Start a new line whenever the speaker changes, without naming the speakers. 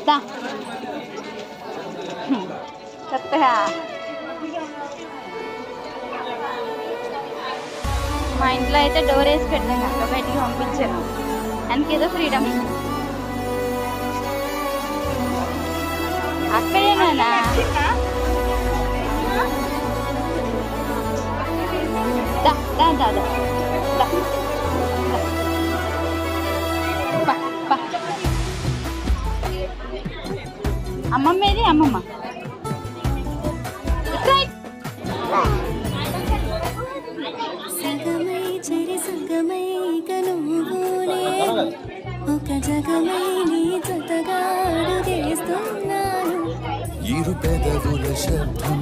దా కొత్తగా మా ఇంట్లో అయితే డోర్ వేసి పెడతాం కనుక బయటికి పంపించారు అందుకేదో ఫ్రీడమ్ అక్కడేనా దా దా దా దా అమ్మమ్మ ఏది అమ్మమ్మ
ఇరు పెదవుల శబ్దం